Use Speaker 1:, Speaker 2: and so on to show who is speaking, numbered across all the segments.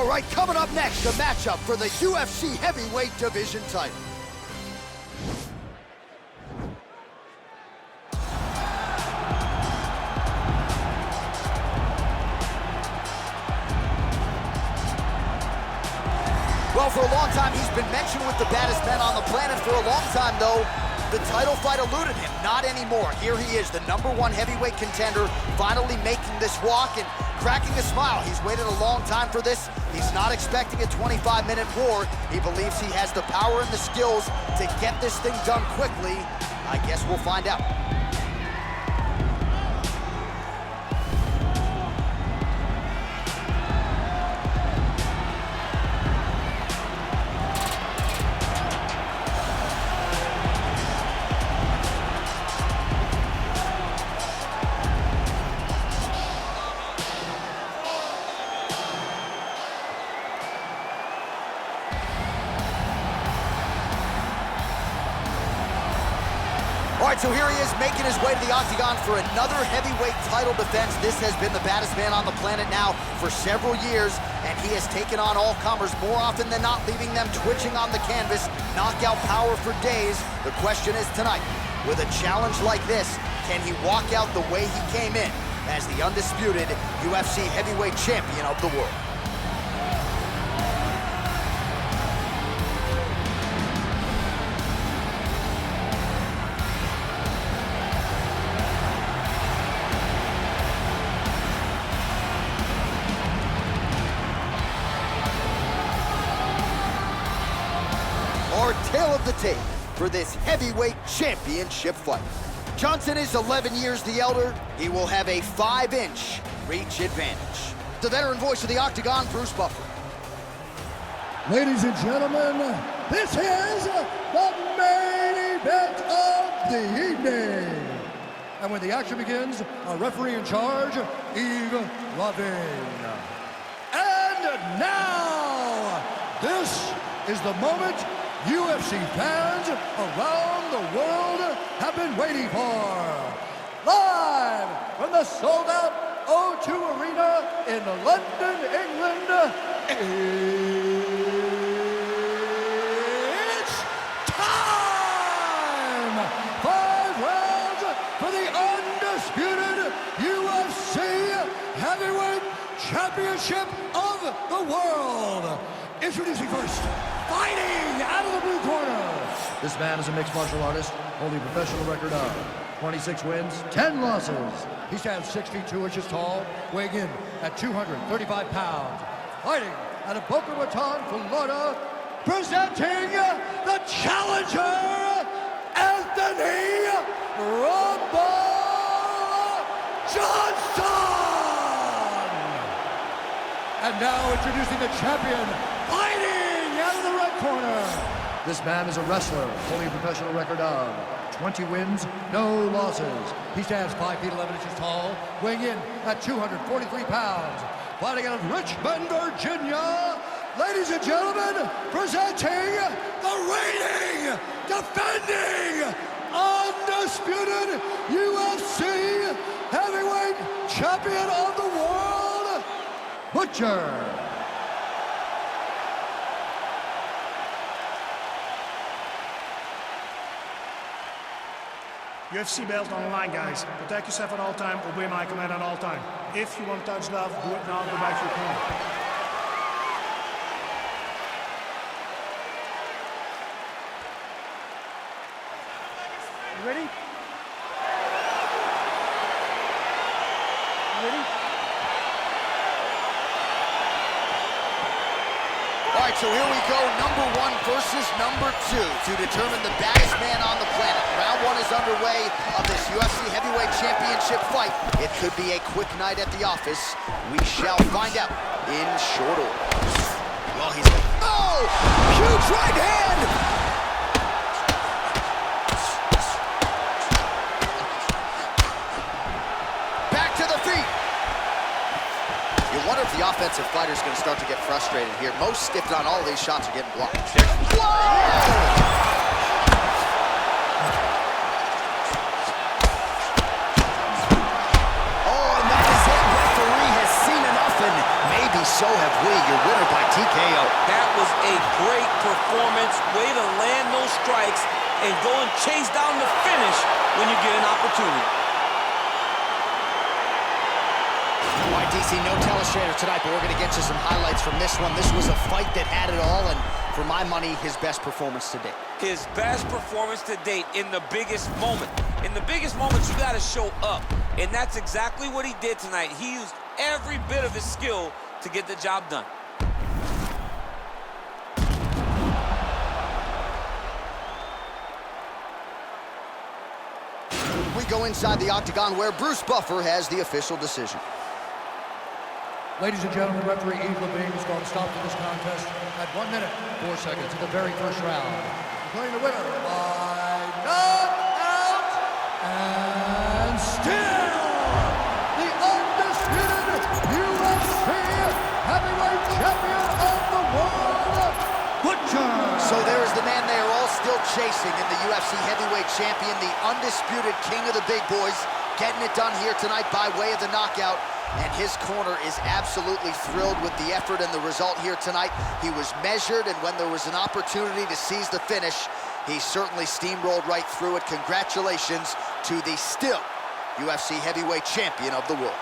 Speaker 1: All right, coming up next, the matchup for the UFC heavyweight division title. Well, for a long time, he's been mentioned with the baddest men on the planet. For a long time, though, the title fight eluded him. Not anymore. Here he is, the #1 heavyweight contender, finally making this walk and cracking a smile. He's waited a long time for this. He's not expecting a 25-minute war. He believes he has the power and the skills to get this thing done quickly. I guess we'll find out. All right, so here he is making his way to the octagon for another heavyweight title defense. This has been the baddest man on the planet now for several years, and he has taken on all comers more often than not, leaving them twitching on the canvas. Knockout power for days. The question is tonight, with a challenge like this, can he walk out the way he came in as the undisputed UFC heavyweight champion of the world? Our tale of the tape for this heavyweight championship fight. Johnson is 11 years the elder. He will have a 5-inch reach advantage. The veteran voice of the octagon, Bruce Buffer.
Speaker 2: Ladies and gentlemen, this is the main event of the evening. And when the action begins, our referee in charge, Yves Lavigne. And now, this is the moment UFC fans around the world have been waiting for. Live from the sold-out O2 Arena in London, England, it's time! 5 rounds for the undisputed UFC Heavyweight Championship of the world. Introducing first, fighting out of the blue corner. This man is a mixed martial artist, holding a professional record of 26 wins, 10 losses. He stands 6 feet 2 inches tall, weighing in at 235 pounds. Fighting out of Boca Raton, Florida, presenting the challenger, Anthony Rumble Johnson. And now introducing the champion, fighting out of the red corner. This man is a wrestler, holding a professional record of 20 wins, no losses. He stands 5 feet 11 inches tall, weighing in at 243 pounds. Fighting out of Richmond, Virginia, ladies and gentlemen, presenting the reigning, defending, undisputed UFC heavyweight champion of the world, Butcher.
Speaker 3: UFC belt on the line, guys. Protect yourself at all time, obey my command at all time. If you want to touch love, do it now, go back to your corner. You ready? You ready?
Speaker 1: All right, so here we go, #1 versus #2 to determine the baddest man on the planet. Round 1 is underway of this UFC Heavyweight Championship fight. It could be a quick night at the office. We shall find out in short order. Well, he's... Oh! Huge right hand! Back to the feet. You wonder if the offensive fighter is going to start to get frustrated here. Most, if not all of these shots are getting blocked. Whoa! So have we. Your winner by
Speaker 4: performance, way to land those strikes, and go and chase down the finish when you get an opportunity.
Speaker 1: All right, DC, no telestrator tonight, but we're going to get you some highlights from this one. This was a fight that had it all, and for my money, his best performance to date.
Speaker 4: His best performance to date in the biggest moment. In the biggest moments, you got to show up, and that's exactly what he did tonight. He used every bit of his skill to get the job done.
Speaker 1: We go inside the octagon where Bruce Buffer has the official decision.
Speaker 2: Ladies and gentlemen, referee Yves Levine is going to stop to this contest at 1 minute, 4 seconds in the very first round. Declaring the winner by knockout and still the undisputed UFC heavyweight champion of the world, Butcher.
Speaker 1: So there is the man they are all still chasing in the UFC heavyweight champion, the undisputed king of the big boys, getting it done here tonight by way of the knockout. And his corner is absolutely thrilled with the effort and the result here tonight. He was measured, and when there was an opportunity to seize the finish, he certainly steamrolled right through it. Congratulations to the still UFC heavyweight champion of the world.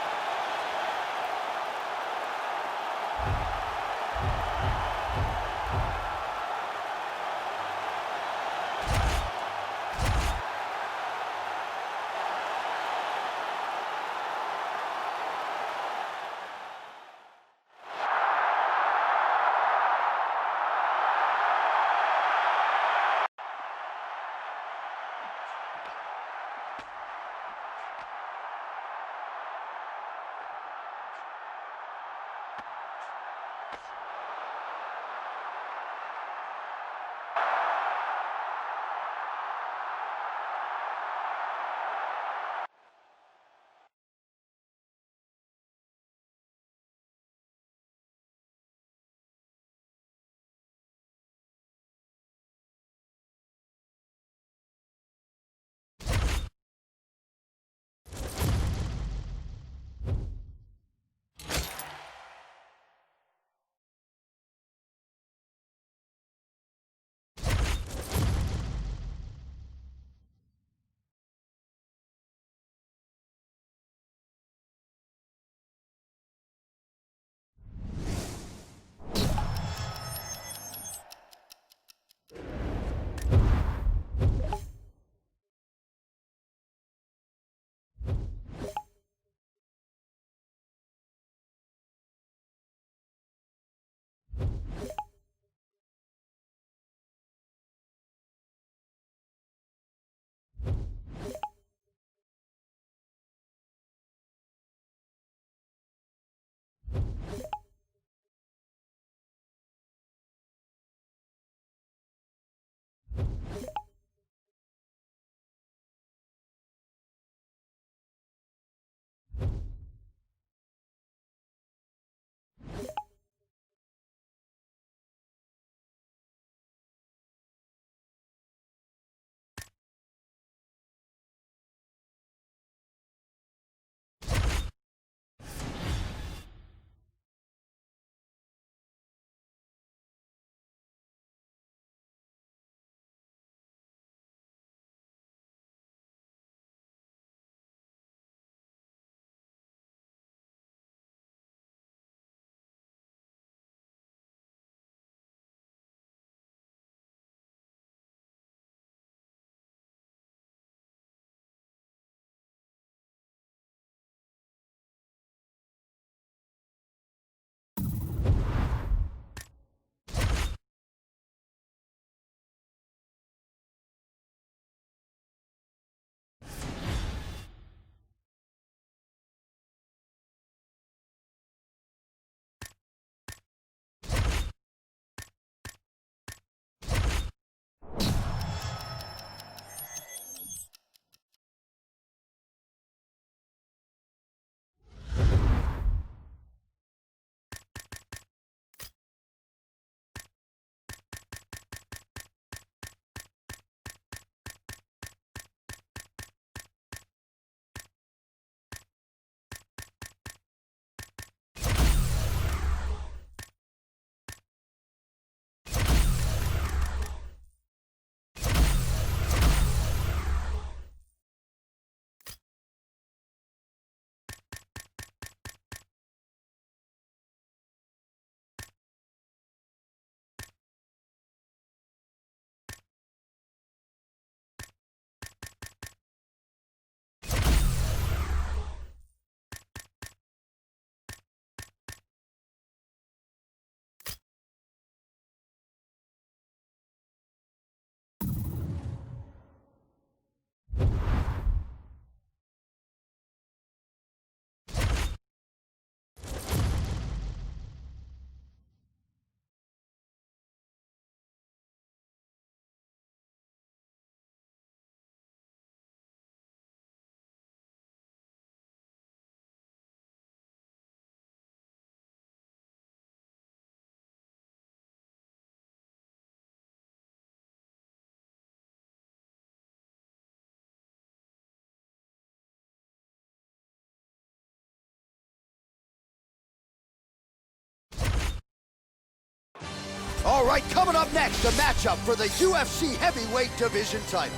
Speaker 1: All right, coming up next, a matchup for the UFC heavyweight division title.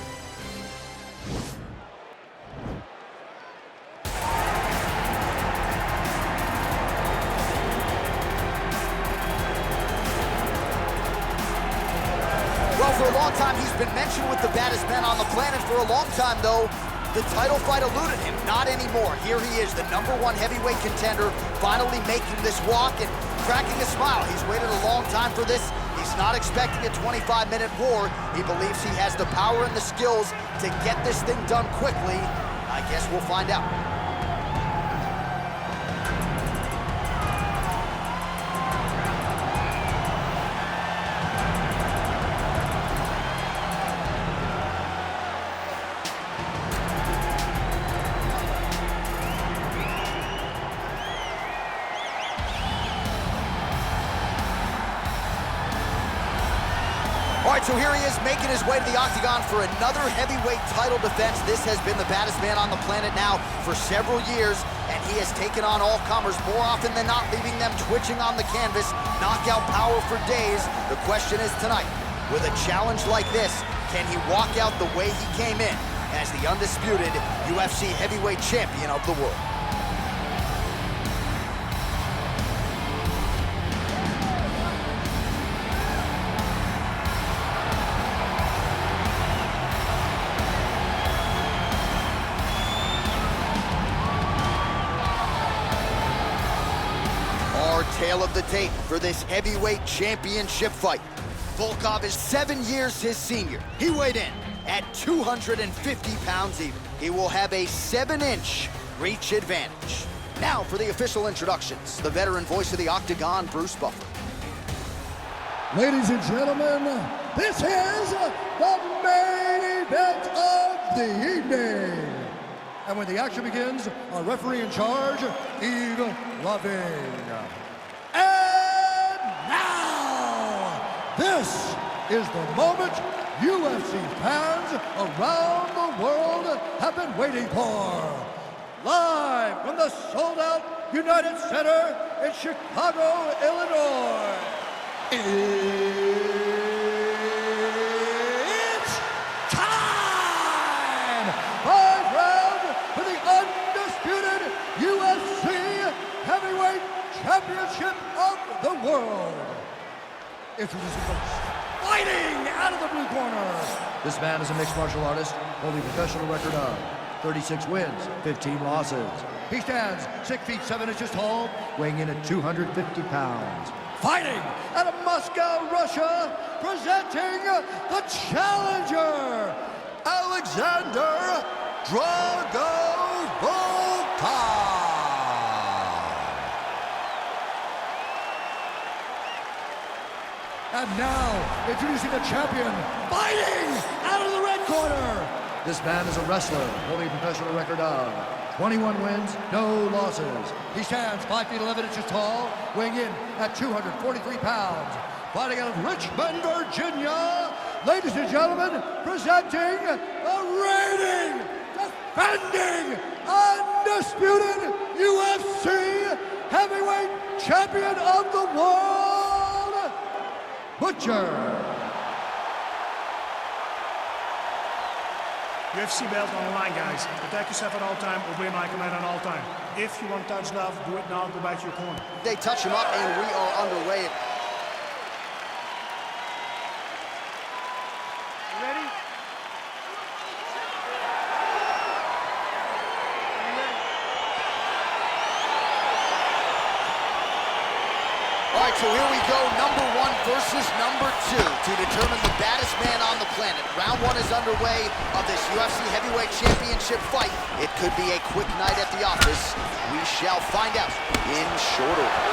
Speaker 1: Well, for a long time, he's been mentioned with the baddest men on the planet. For a long time, though, the title fight eluded him. Not anymore. Here he is, the #1 heavyweight contender, finally making this walk and cracking a smile. He's waited a long time for this. He's not expecting a 25-minute war. He believes he has the power and the skills to get this thing done quickly. I guess we'll find out. All right, so here he is making his way to the octagon for another heavyweight title defense. This has been the baddest man on the planet now for several years, and he has taken on all comers more often than not, leaving them twitching on the canvas. Knockout power for days. The question is tonight, with a challenge like this, can he walk out the way he came in as the undisputed UFC heavyweight champion of the world? Tale of the tape for this heavyweight championship fight. Volkov is 7 years his senior. He weighed in at 250 pounds even. He will have a 7-inch reach advantage. Now for the official introductions, the veteran voice of the Octagon, Bruce Buffer.
Speaker 2: Ladies and gentlemen, this is the main event of the evening. And when the action begins, our referee in charge, Yves Loving. And now, this is the moment UFC fans around the world have been waiting for. Live from the sold-out United Center in Chicago, Illinois. It's time! 5 rounds for the undisputed UFC Heavyweight Championship of the world. Introducing first, fighting out of the blue corner. This man is a mixed martial artist, holding a professional record of 36 wins, 15 losses. He stands 6 feet 7 inches tall, weighing in at 250 pounds. Fighting out of Moscow, Russia, presenting the challenger, Alexander Drago Volkov. And now, introducing the champion, fighting out of the red corner. This man is a wrestler, holding a professional record of 21 wins, no losses. He stands 5 feet 11 inches tall, weighing in at 243 pounds. Fighting out of Richmond, Virginia, ladies and gentlemen, presenting the reigning, defending, undisputed UFC heavyweight champion of the world, Butcher.
Speaker 3: UFC belt on the line, guys. Protect yourself at all time. Obey my command at all time. If you want to touch love, do it now. Go back to your corner.
Speaker 1: They touch him up, and we are underway.
Speaker 3: You ready?
Speaker 1: All right, so here we go, number 1 versus number 2 to determine the baddest man on the planet. Round 1 is underway of this UFC Heavyweight Championship fight. It could be a quick night at the office. We shall find out in short order.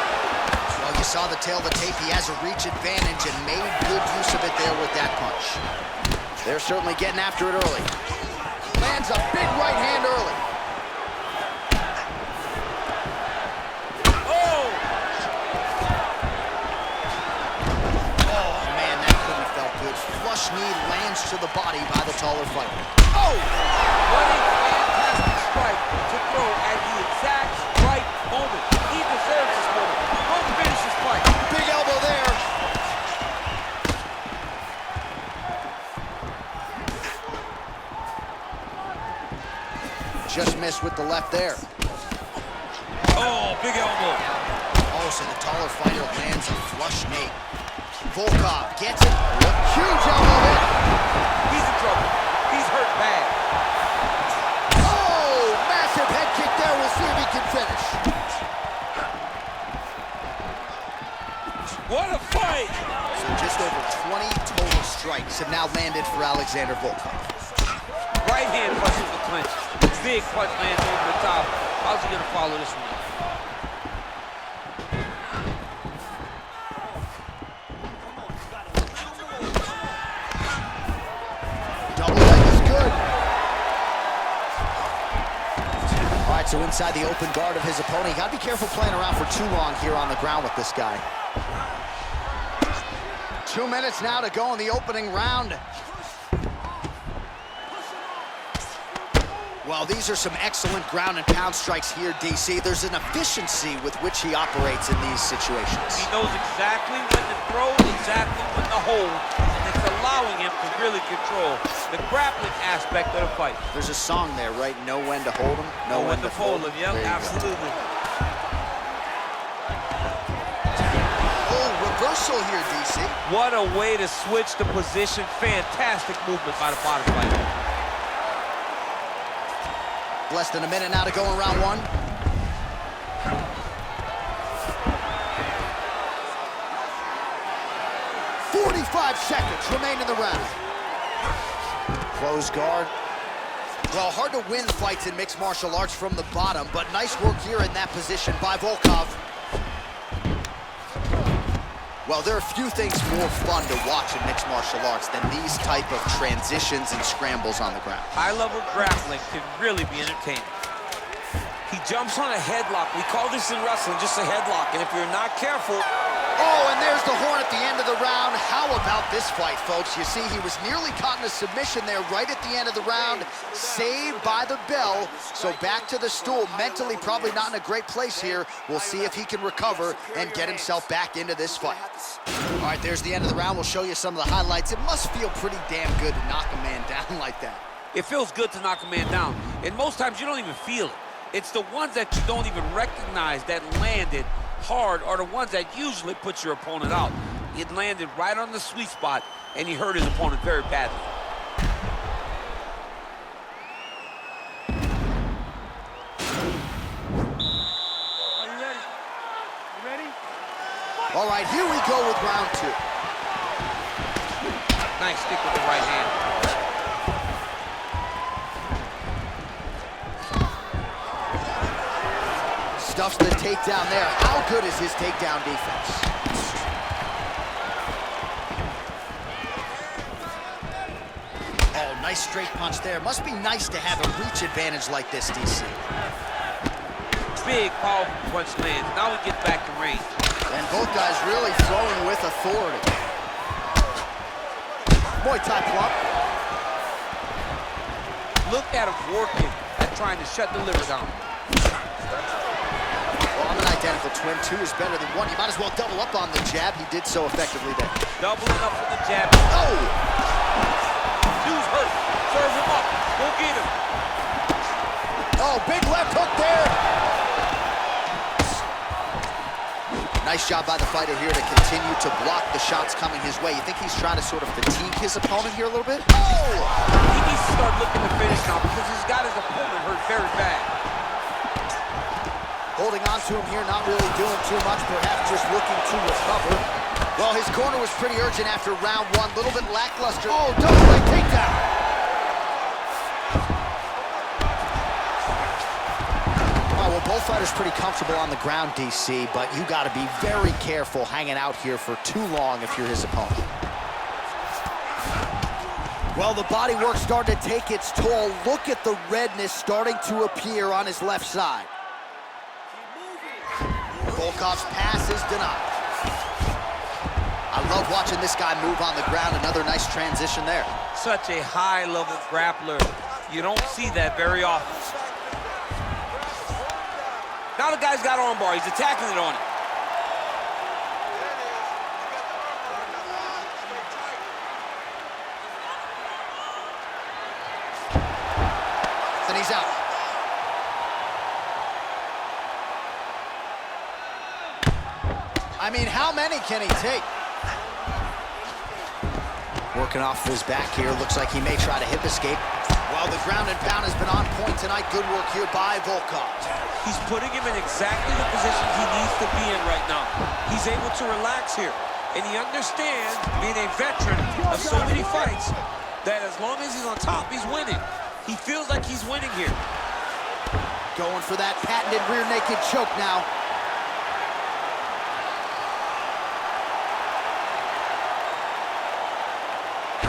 Speaker 1: Well, you saw the tail of the tape. He has a reach advantage and made good use of it there with that punch. They're certainly getting after it early. Lands a big right hand early. Flush knee lands to the body by the taller fighter. Oh!
Speaker 4: What a fantastic strike to throw at the exact right moment. He deserves this moment. Go finish this fight.
Speaker 1: Big elbow there. just missed with the left there.
Speaker 4: Oh, big elbow.
Speaker 1: Oh, so the taller fighter lands a flush knee. Volkov gets it. Huge elbow hit.
Speaker 4: He's in trouble. He's hurt bad.
Speaker 1: Oh, massive head kick there. We'll see if he can finish.
Speaker 4: What a fight!
Speaker 1: So just over 20 total strikes have now landed for Alexander Volkov.
Speaker 4: Right hand punches the clinch. Big punch lands over the top. How's he gonna follow this one up?
Speaker 1: Double leg is good. All right, so inside the open guard of his opponent. You gotta be careful playing around for too long here on the ground with this guy. 2 minutes now to go in the opening round. Well, these are some excellent ground and pound strikes here, DC. There's an efficiency with which he operates in these situations.
Speaker 4: He knows exactly when to throw, exactly when to hold, and it's allowing him to really control the grappling aspect of the fight.
Speaker 1: There's a song there, right? Know when to hold him, know when to fold him.
Speaker 4: Yep, absolutely.
Speaker 1: Oh, reversal here, DC.
Speaker 4: What a way to switch the position. Fantastic movement by the bottom fighter.
Speaker 1: Less than a minute now to go in round one. "45 seconds remain in the round." Close guard. Well, hard to win fights in mixed martial arts from the bottom, but nice work here in that position by Volkov. Well, there are few things more fun to watch in mixed martial arts than these type of transitions and scrambles on the ground.
Speaker 4: High-level grappling can really be entertaining. He jumps on a headlock. We call this in wrestling just a headlock, and if you're not careful...
Speaker 1: Oh, and there's the horn at the end of the round. How about this fight, folks? You see, he was nearly caught in a submission there right at the end of the round. Saved by the bell. So back to the stool. Mentally probably not in a great place here. We'll see if he can recover and get himself back into this fight. All right, there's the end of the round. We'll show you some of the highlights. It must feel pretty damn good to knock a man down like that.
Speaker 4: It feels good to knock a man down, and most times you don't even feel it. It's the ones that you don't even recognize that landed hard are the ones that usually put your opponent out. It landed right on the sweet spot, and he hurt his opponent very badly.
Speaker 3: Are you ready? You ready?
Speaker 1: All right, here we go with round two.
Speaker 4: Nice stick with the right hand.
Speaker 1: Stuffs the takedown there. How good is his takedown defense? Oh, nice straight punch there. Must be nice to have a reach advantage like this, DC.
Speaker 4: Big, powerful punch lands. Now he gets back to range.
Speaker 1: And both guys really throwing with authority. Muay Thai plump.
Speaker 4: Look at him working at trying to shut the liver down.
Speaker 1: Well, I'm an identical twin. Two is better than one. You might as well double up on the jab. He did so effectively there.
Speaker 4: Doubling up with the jab.
Speaker 1: Oh!
Speaker 4: Dude's hurt. Serve him up. Go get him.
Speaker 1: Oh, big left hook there. Nice job by the fighter here to continue to block the shots coming his way. You think he's trying to sort of fatigue his opponent here a little bit? Oh!
Speaker 4: He needs to start looking to finish now because he's got his opponent hurt very bad.
Speaker 1: Holding on to him here, not really doing too much, perhaps just looking to recover. Well, his corner was pretty urgent after round one, a little bit lackluster. Oh, double leg takedown. All right, well, both fighters pretty comfortable on the ground, DC, but you got to be very careful hanging out here for too long if you're his opponent. Well, the body work starting to take its toll. Look at the redness starting to appear on his left side. Volkov's pass is denied. I love watching this guy move on the ground. Another nice transition there.
Speaker 4: Such a high-level grappler. You don't see that very often. Now the guy's got armbar. He's attacking it on it.
Speaker 1: Then he's out. I mean, how many can he take? Working off of his back here. Looks like he may try to hip escape. Well, the ground and pound has been on point tonight. Good work here by Volkov.
Speaker 4: He's putting him in exactly the position he needs to be in right now. He's able to relax here. And he understands, being a veteran of so many fights, that as long as he's on top, he's winning. He feels like he's winning here.
Speaker 1: Going for that patented rear naked choke now.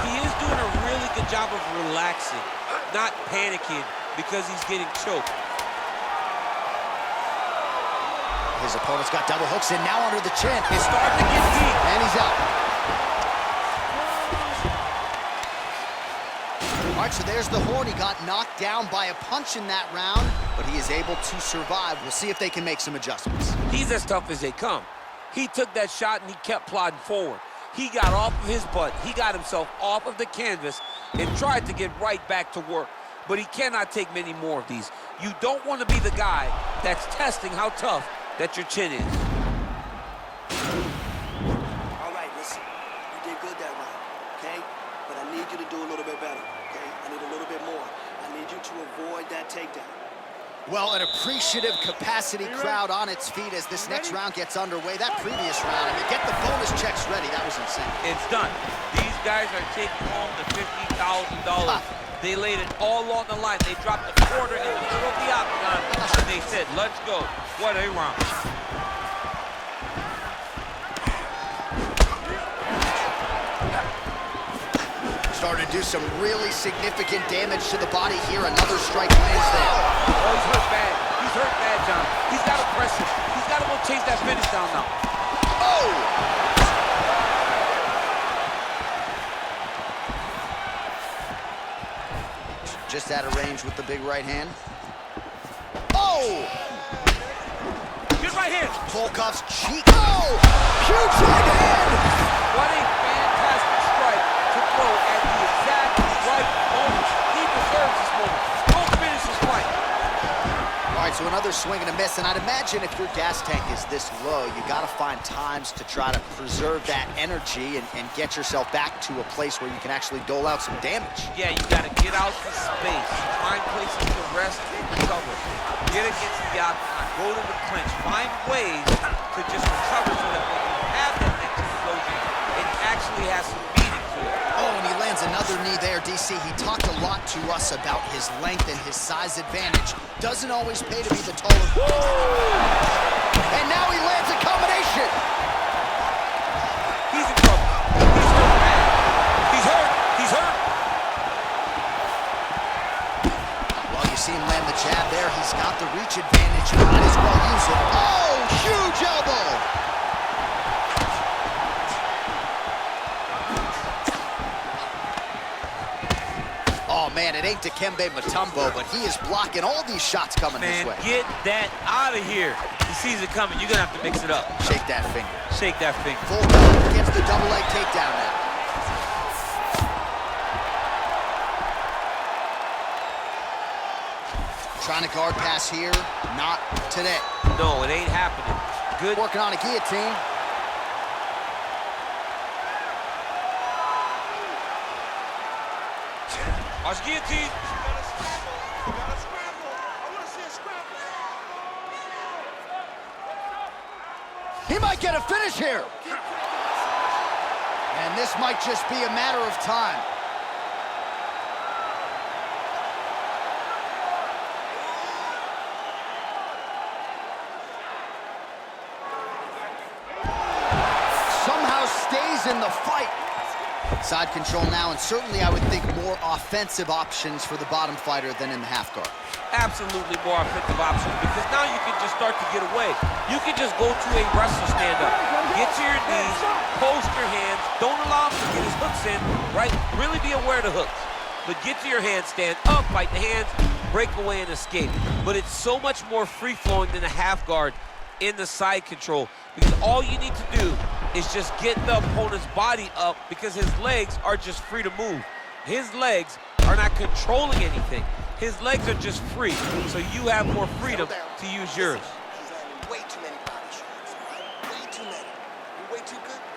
Speaker 4: He is doing a really good job of relaxing, not panicking because he's getting choked.
Speaker 1: His opponent's got double hooks in now under the chin.
Speaker 4: It's starting to get deep.
Speaker 1: And he's out. All right, so there's the Horn. He got knocked down by a punch in that round, but he is able to survive. We'll see if they can make some adjustments.
Speaker 4: He's as tough as they come. He took that shot and he kept plodding forward. He got off of his butt. He got himself off of the canvas and tried to get right back to work. But he cannot take many more of these. You don't want to be the guy that's testing how tough that your chin is.
Speaker 5: All right, listen. You did good that round, okay? But I need you to do a little bit better, okay? I need a little bit more. I need you to avoid that takedown.
Speaker 1: Well, an appreciative capacity crowd on its feet as this next round gets underway. That previous round, I mean, get the bonus checks ready. That was insane.
Speaker 4: It's done. These guys are taking home the $50,000. They laid it all on the line. They dropped a quarter in the middle of the octagon, and they said, let's go. What a round.
Speaker 1: Starting to do some really significant damage to the body here. Another strike lands there.
Speaker 4: Oh, he's hurt bad. He's hurt bad, John. He's got to press it. He's got to go chase that finish down now.
Speaker 1: Oh! Just out of range with the big right hand. Oh!
Speaker 4: Good right hand.
Speaker 1: Volkov's cheek. Oh! Huge right hand!
Speaker 4: What a fantastic strike to throw at the exact right moment. He deserves this moment. Go finish this fight.
Speaker 1: All right, so another swing and a miss, and I'd imagine if your gas tank is this low, you got to find times to try to preserve that energy and get yourself back to a place where you can actually dole out some damage.
Speaker 4: Yeah, you got to get out to space. Find places to rest and recover. Get against the octagon. Go to the clinch. Find ways to just recover so that when you have that next explosion, it actually has some meaning to it.
Speaker 1: Oh, and he lands another knee there, DC. He talked a lot to us about his length and his size advantage. Doesn't always pay to be the taller. And now he lands a combination.
Speaker 4: He's in trouble. He's hurt bad. He's hurt. He's hurt.
Speaker 1: Well, you see him land the jab there. He's got the reach advantage. He might as well use it. Oh, huge elbow. Oh, man, it ain't Dikembe Mutombo, but he is blocking all these shots coming his way.
Speaker 4: Get that out of here. He sees it coming. You're going to have to mix it up.
Speaker 1: Shake that finger.
Speaker 4: Shake that finger.
Speaker 1: Volkov gets the double leg takedown now. Trying to guard pass here. Not today.
Speaker 4: No, it ain't happening. Good.
Speaker 1: Working on a guillotine.
Speaker 4: Watch guillotine.
Speaker 1: He might get a finish here. And this might just be a matter of time. Somehow stays in the fight. Side control now, and certainly I would think more offensive options for the bottom fighter than in the half guard.
Speaker 4: Absolutely more offensive options, because now you can just start to get away. You can just go to a wrestler stand-up. Get to your knees, post your hands, don't allow him to get his hooks in, right? Really be aware of the hooks. But get to your hands, stand up, fight the hands, break away and escape. But it's so much more free-flowing than a half guard in the side control, because all you need to do is just get the opponent's body up, because his legs are just free to move. His legs are not controlling anything. His legs are just free, so you have more freedom to use yours.
Speaker 5: He's landing way too many body shots, all right? Way too many.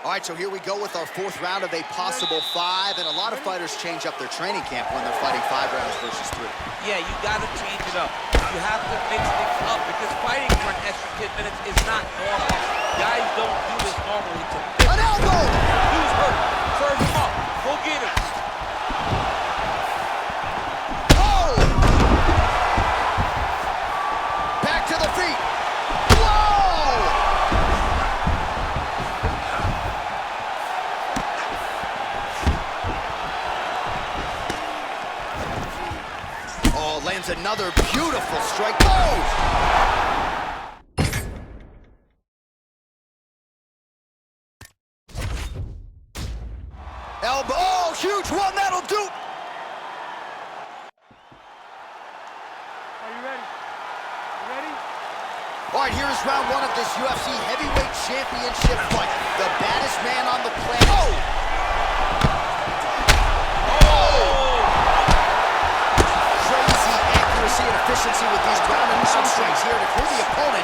Speaker 1: All right, so here we go with our fourth round of a possible 5, and a lot of fighters change up their training camp when they're fighting 5 rounds versus 3.
Speaker 4: Yeah, you got to change it up. You have to mix things up because fighting for an extra 10 minutes is not normal. Guys don't do this normally.
Speaker 1: An elbow!
Speaker 4: Who's hurt? Serve him up. Go get him.
Speaker 1: Oh! Back to the feet. Lands another beautiful strike. Oh! Elbow. Oh, huge one. That'll do.
Speaker 3: Are you ready? You ready?
Speaker 1: All right, here is round 1 of this UFC heavyweight championship fight. The baddest man on the planet. Oh! And efficiency with these ground and pound strikes here, and if you're the opponent,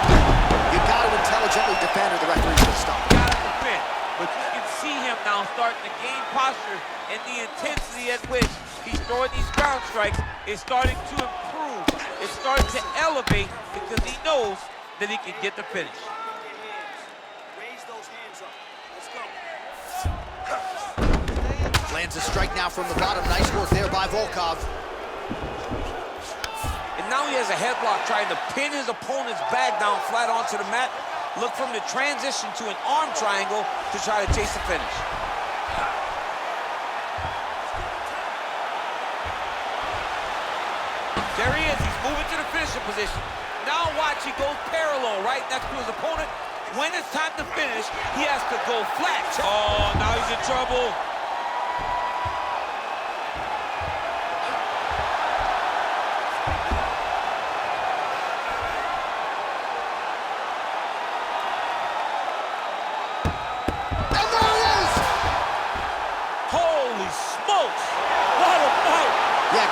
Speaker 1: you got to intelligently defend or the referee's going to stop.
Speaker 4: You got to defend, but you can see him now starting to gain posture, and the intensity at which he's throwing these ground strikes is starting to improve. It's starting to elevate because he knows that he can get the finish.
Speaker 5: Raise those hands up. Let's go.
Speaker 1: Lands a strike now from the bottom. Nice work there by Volkov.
Speaker 4: And now he has a headlock trying to pin his opponent's back down flat onto the mat. Look from the transition to an arm triangle to try to chase the finish. There he is. He's moving to the finishing position. Now watch, he goes parallel right next to his opponent. When it's time to finish, he has to go flat. Oh, now he's in trouble.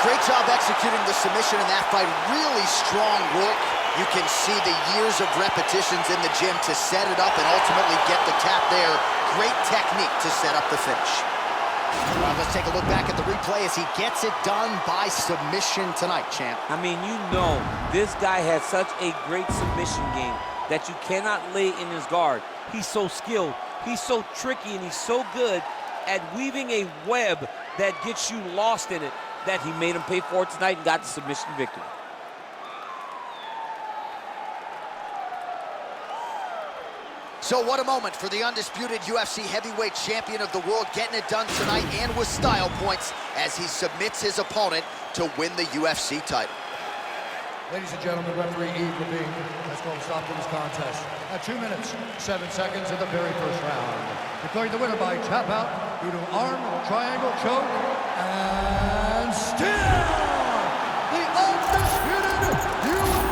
Speaker 1: Great job executing the submission in that fight. Really strong work. You can see the years of repetitions in the gym to set it up and ultimately get the tap there. Great technique to set up the finish. Well, let's take a look back at the replay as he gets it done by submission tonight, champ.
Speaker 4: I mean, you know, this guy has such a great submission game that you cannot lay in his guard. He's so skilled, he's so tricky, and he's so good at weaving a web that gets you lost in it, that he made him pay for it tonight and got the submission victory.
Speaker 1: So what a moment for the undisputed UFC heavyweight champion of the world, getting it done tonight and with style points as he submits his opponent to win the UFC title.
Speaker 2: Ladies and gentlemen, referee Yves Levine has called a stop to this contest at 2 minutes, 7 seconds in the very first round. Declaring the winner by tap out due to arm triangle choke and still the undisputed UFC.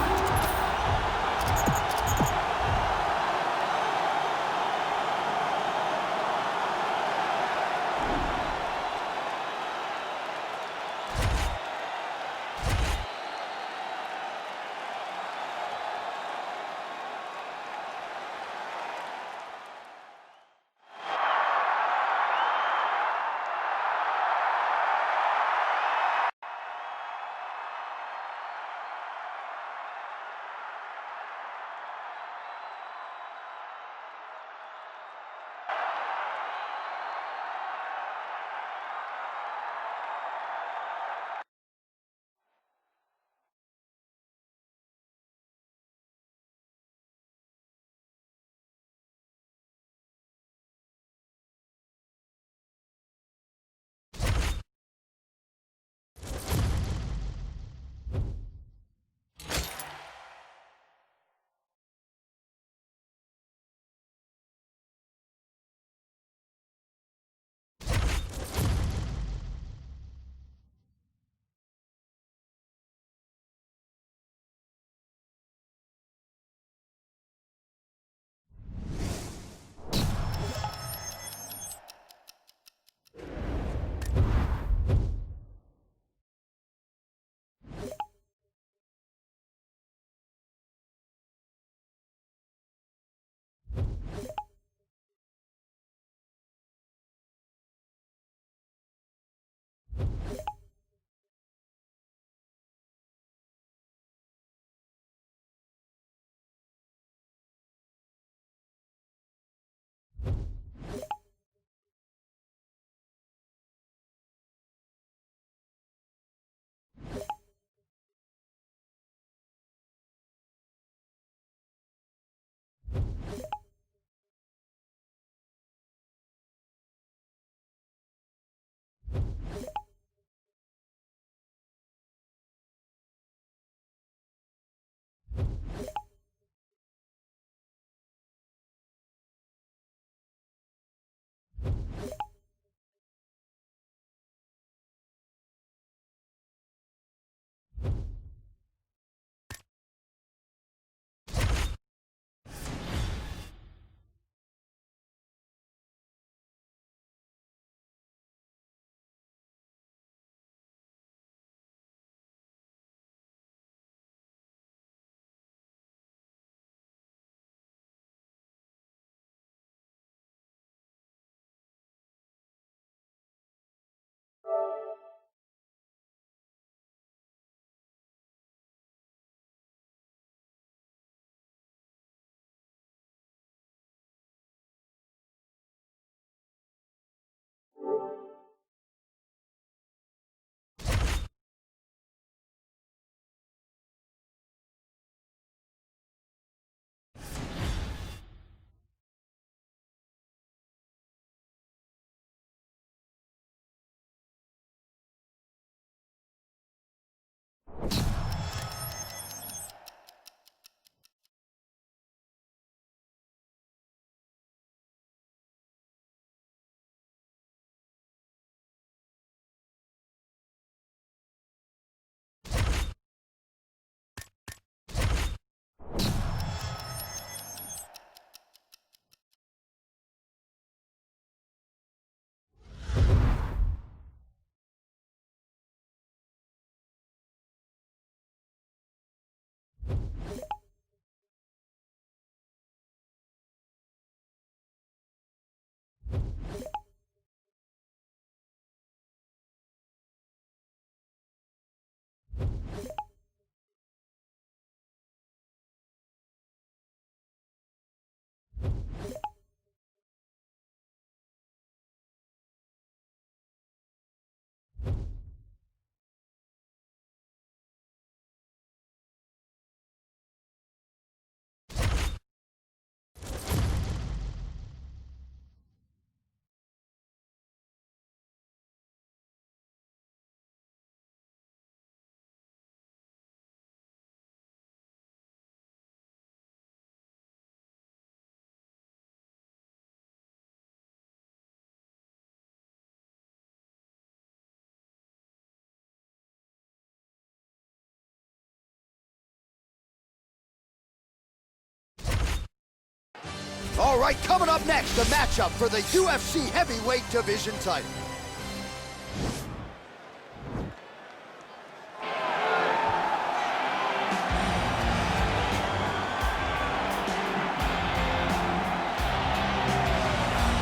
Speaker 1: All right, coming up next, the matchup for the UFC heavyweight division title.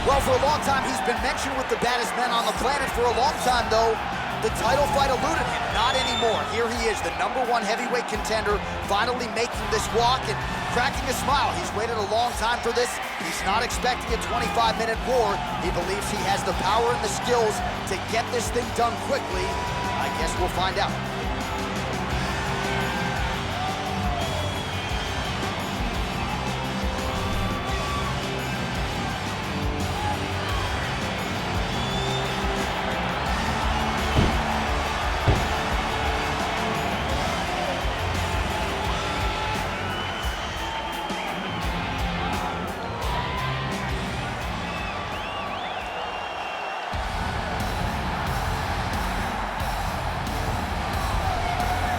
Speaker 1: Well, for a long time, he's been mentioned with the baddest men on the planet. For a long time, though, the title fight eluded him. Not anymore. Here he is, the #1 heavyweight contender, finally making this walk and cracking a smile. He's waited a long time for this. He's not expecting a 25-minute war. He believes he has the power and the skills to get this thing done quickly. I guess we'll find out.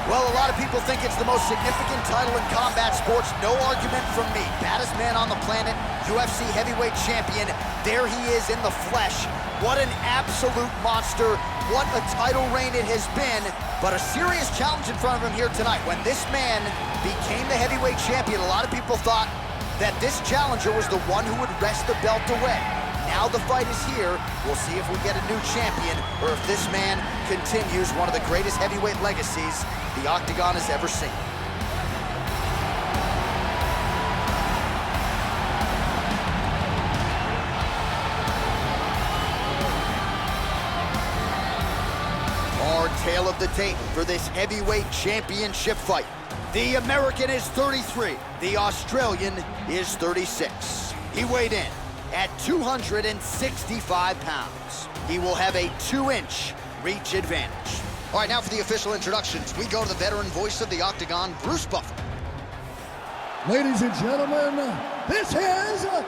Speaker 1: Well, a lot of people think it's the most significant title in combat sports. No argument from me. Baddest man on the planet, UFC heavyweight champion. There he is in the flesh. What an absolute monster. What a title reign it has been. But a serious challenge in front of him here tonight. When this man became the heavyweight champion, a lot of people thought that this challenger was the one who would wrest the belt away. Now the fight is here. We'll see if we get a new champion or if this man continues one of the greatest heavyweight legacies the Octagon has ever seen. Our tale of the tape for this heavyweight championship fight. The American is 33. The Australian is 36. He weighed in at 265 pounds. He will have a 2-inch reach advantage. All right, now for the official introductions. We go to the veteran voice of the Octagon, Bruce Buffer.
Speaker 2: Ladies and gentlemen, this is the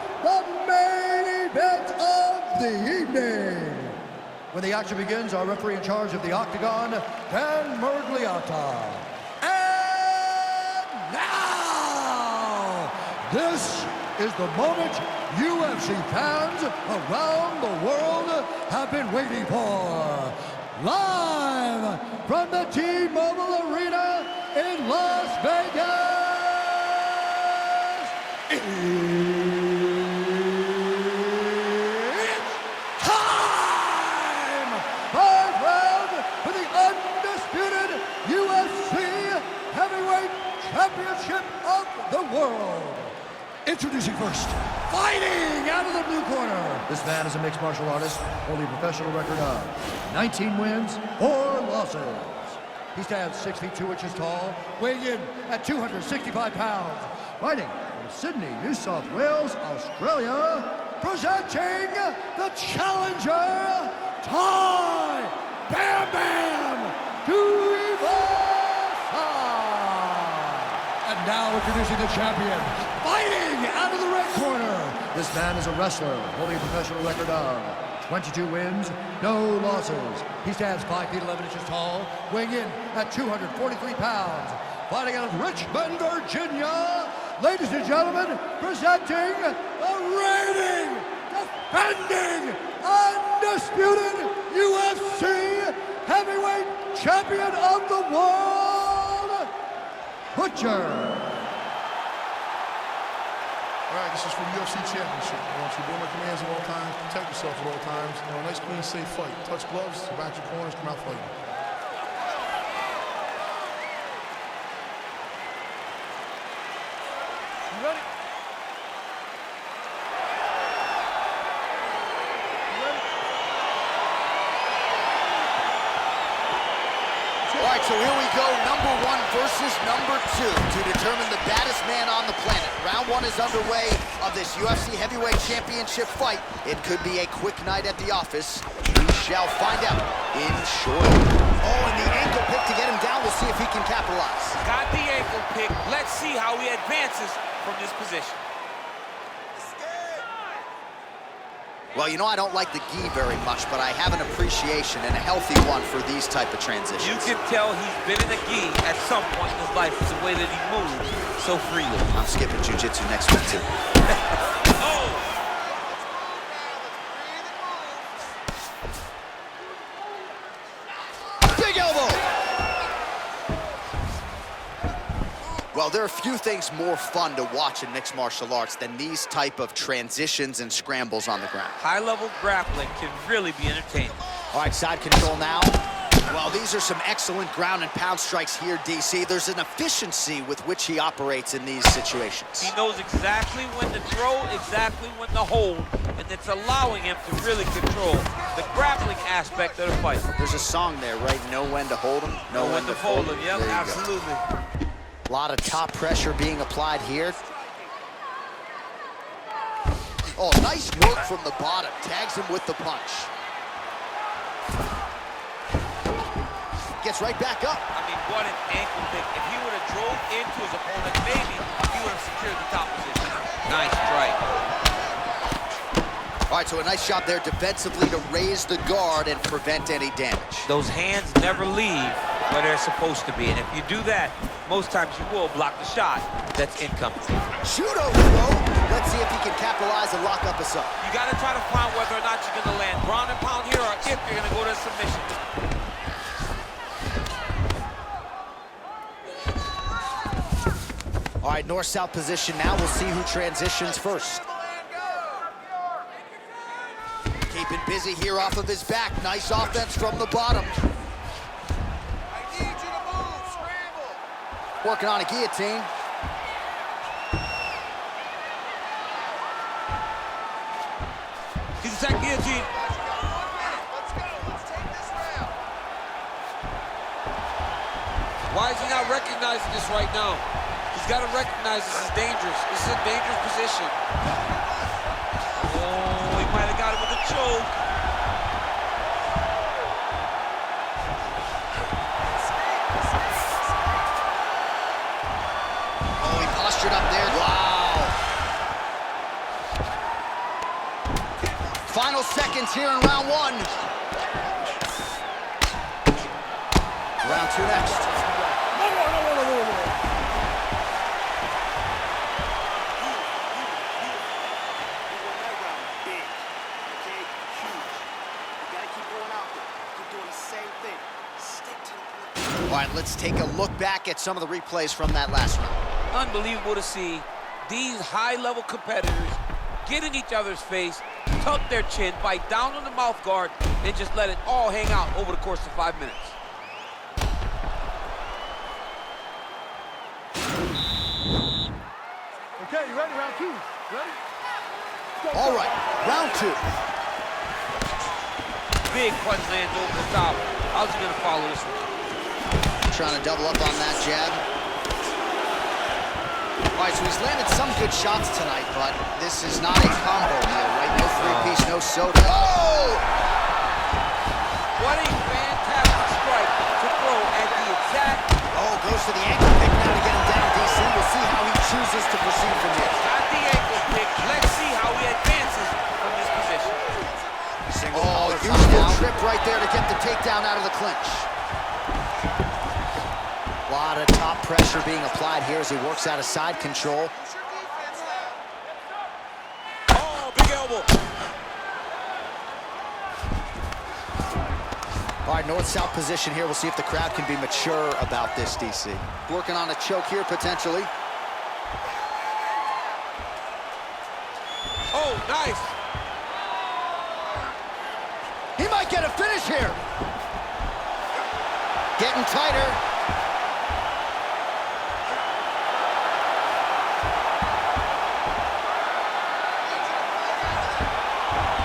Speaker 2: main event of the evening. When the action begins, our referee in charge of the Octagon, Dan Mergliata. And now, this is the moment UFC fans around the world have been waiting for. Live from the T-Mobile Arena in Las Vegas, it's time! 5 rounds for the undisputed UFC Heavyweight Championship of the world. Introducing first, fighting out of the blue corner. This man is a mixed martial artist, holding a professional record of 19 wins, 4 losses. He stands 6 feet 2 inches tall, weighing in at 265 pounds. Fighting from Sydney, New South Wales, Australia, presenting the challenger, Ty Bam Bam Tuivasa. And now introducing the champion, fighting out of the red corner. This man is a wrestler, holding a professional record of 22 wins, no losses. He stands 5 feet 11 inches tall, weighing in at 243 pounds. Fighting out of Richmond, Virginia, ladies and gentlemen, presenting the reigning, defending, undisputed UFC heavyweight champion of the world, Butcher.
Speaker 6: All right, this is for the UFC Championship. I want you to obey my commands at all times, protect yourself at all times. You know, a nice, clean, safe fight. Touch gloves, back your corners, come out fighting.
Speaker 3: You ready?
Speaker 1: All right, so here we go, #1 versus #2 to determine the baddest man on the planet. Round 1 is underway of this UFC Heavyweight Championship fight. It could be a quick night at the office. We shall find out in short. Oh, and the ankle pick to get him down. We'll see if he can capitalize.
Speaker 4: Got the ankle pick. Let's see how he advances from this position.
Speaker 1: Well, you know, I don't like the gi very much, but I have an appreciation and a healthy one for these type of transitions.
Speaker 4: You can tell he's been in a gi at some point in his life. It's the way that he moves so freely.
Speaker 1: I'm skipping jiu-jitsu next week, too.
Speaker 4: Oh!
Speaker 1: Well, there are few things more fun to watch in mixed martial arts than these type of transitions and scrambles on the ground.
Speaker 4: High-level grappling can really be entertaining.
Speaker 1: All right, side control now. Well, these are some excellent ground and pound strikes here, DC. There's an efficiency with which he operates in these situations.
Speaker 4: He knows exactly when to throw, exactly when to hold, and it's allowing him to really control the grappling aspect of the fight.
Speaker 1: There's a song there, right? Know when to hold him, know when to fold him.
Speaker 4: Yep, absolutely.
Speaker 1: A lot of top pressure being applied here. Oh, nice work from the bottom. Tags him with the punch. Gets right back up.
Speaker 4: I mean, what an ankle pick. If he would have drove into his opponent, maybe he would have secured the top position. Nice strike.
Speaker 1: All right, so a nice job there defensively to raise the guard and prevent any damage.
Speaker 4: Those hands never leave where they're supposed to be, and if you do that, most times you will block the shot that's incoming.
Speaker 1: Shoot over, though. Let's see if he can capitalize and lock up a sub.
Speaker 4: You got to try to find whether or not you're going to land ground and pound here or if you're going to go to submission.
Speaker 1: All right, north-south position now. We'll see who transitions first. Keeping busy here off of his back. Nice offense from the bottom.
Speaker 7: I need you to move, scramble.
Speaker 1: Working on a guillotine.
Speaker 4: He's attack guillotine.
Speaker 7: Let's go. Let's take this round.
Speaker 4: Why is he not recognizing this right now? He's got to recognize this is dangerous. This is a dangerous position. Oh, he might have got him with a choke.
Speaker 1: Oh, he postured up there. Wow. Final seconds here in round one. Round two next. All right, let's take a look back at some of the replays from that last round.
Speaker 4: Unbelievable to see these high-level competitors get in each other's face, tuck their chin, bite down on the mouth guard, and just let it all hang out over the course of 5 minutes.
Speaker 2: Okay, you ready? Round two. Ready?
Speaker 1: All right, round two.
Speaker 4: Big punch lands over the top. How's he gonna follow this one?
Speaker 1: Trying to double up on that jab. All right, so he's landed some good shots tonight, but this is not a combo meal, right? No three-piece, no soda. Oh!
Speaker 4: What a fantastic strike to throw at the exact...
Speaker 1: Oh, goes to the ankle pick now to get him down, DC. We'll see how he chooses to proceed from here.
Speaker 4: Got the ankle pick. Let's see how he advances from this position.
Speaker 1: Oh, useful trip right there to get the takedown out of the clinch. A lot of top pressure being applied here as he works out of side control.
Speaker 4: Oh, big elbow.
Speaker 1: All right, north-south position here. We'll see if the crowd can be mature about this, DC. Working on a choke here, potentially.
Speaker 4: Oh, nice.
Speaker 1: He might get a finish here. Getting tighter.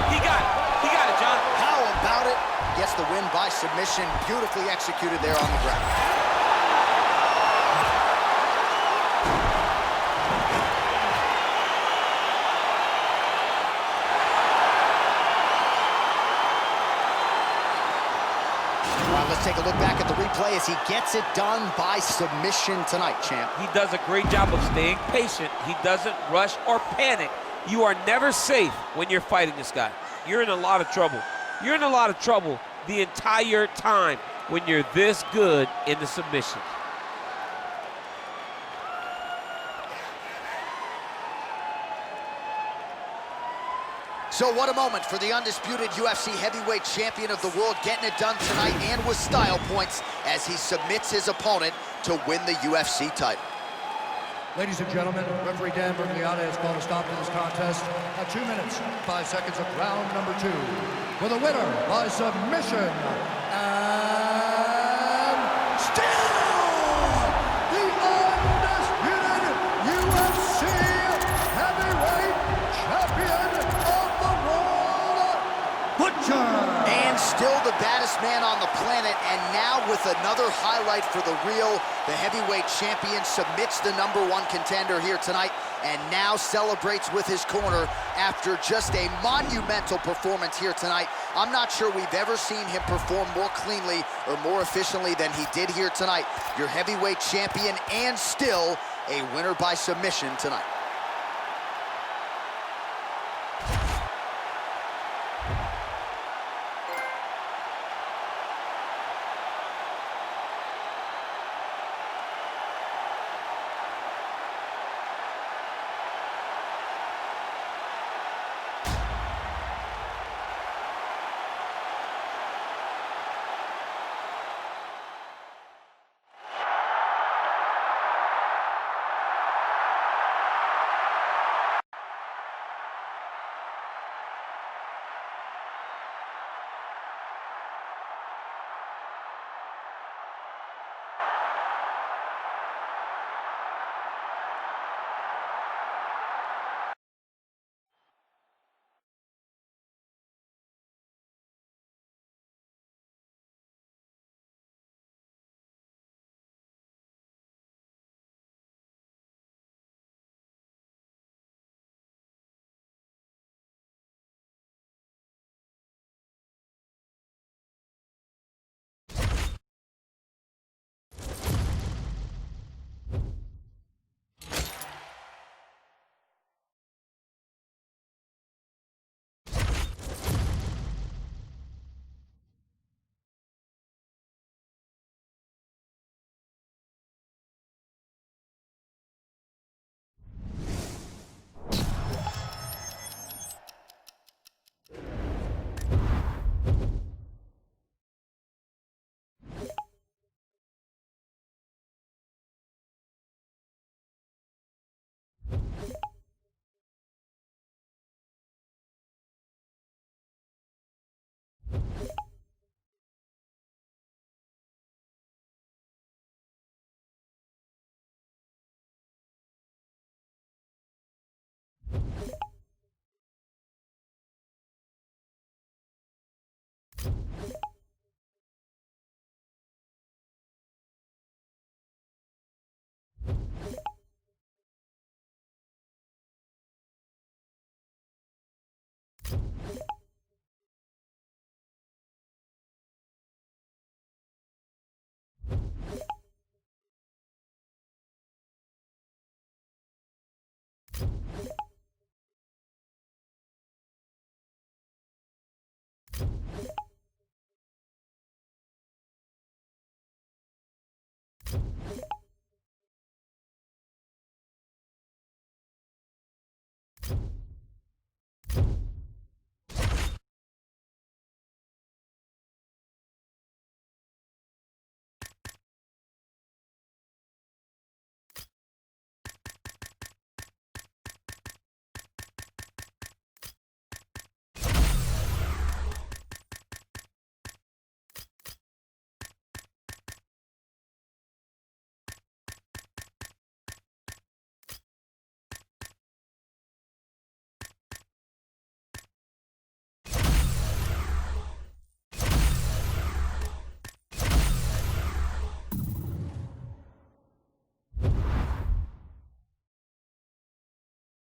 Speaker 4: He got it, John.
Speaker 1: How about it? Gets the win by submission. Beautifully executed there on the ground. All right, let's take a look back at the replay as he gets it done by submission tonight, champ.
Speaker 4: He does a great job of staying patient. He doesn't rush or panic. You are never safe when you're fighting this guy. You're in a lot of trouble. You're in a lot of trouble the entire time when you're this good in the submission.
Speaker 1: So what a moment for the undisputed UFC heavyweight champion of the world, getting it done tonight and with style points as he submits his opponent to win the UFC title.
Speaker 2: Ladies and gentlemen, referee Dan Bergliata has called a stop to this contest at 2 minutes, 5 seconds of round number 2. For the winner by submission, and still the undisputed UFC heavyweight champion of the world, Butcher.
Speaker 1: And still the baddest man on the planet, and now with another highlight for the real. The heavyweight champion submits the #1 contender here tonight, and now celebrates with his corner after just a monumental performance here tonight. I'm not sure we've ever seen him perform more cleanly or more efficiently than he did here tonight. Your heavyweight champion, and still a winner by submission tonight.